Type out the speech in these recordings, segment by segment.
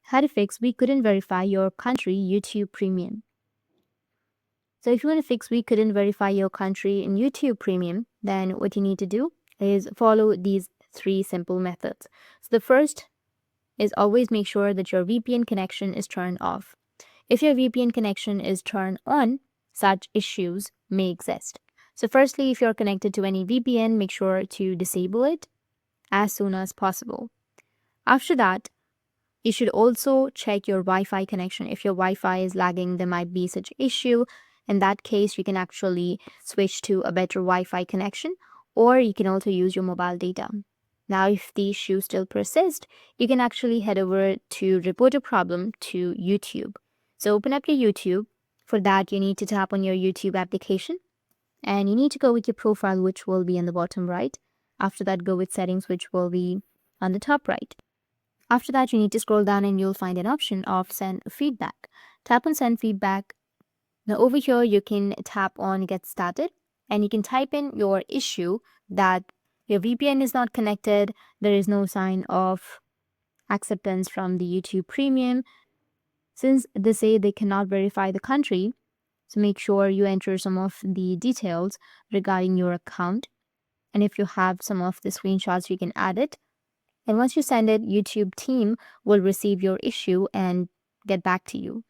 how to fix we couldn't verify your country YouTube Premium. So if you want to fix we couldn't verify your country in YouTube Premium, then what you need to do is follow these 3 simple methods. So the first is always make sure that your VPN connection is turned off. If your VPN connection is turned on, such issues may exist. So firstly, if you're connected to any VPN, make sure to disable it as soon as possible. After that, you should also check your Wi-Fi connection. If your Wi-Fi is lagging, there might be such issue. In that case, you can actually switch to a better Wi-Fi connection, or you can also use your mobile data. Now, if the issue still persists, you can actually head over to report a problem to YouTube. So open up your YouTube. For that, you need to tap on your YouTube application, and you need to go with your profile, which will be on the bottom right. After that, go with settings, which will be on the top right. After that, you need to scroll down and you'll find an option of send feedback. Tap on send feedback. Now over here, you can tap on get started and you can type in your issue that your VPN is not connected. There is no sign of acceptance from the YouTube Premium. Since they say they cannot verify the country, so make sure you enter some of the details regarding your account. And if you have some of the screenshots, you can add it. And once you send it, YouTube team will receive your issue and get back to you.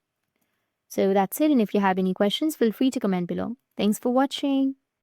So that's it. And if you have any questions, feel free to comment below. Thanks for watching.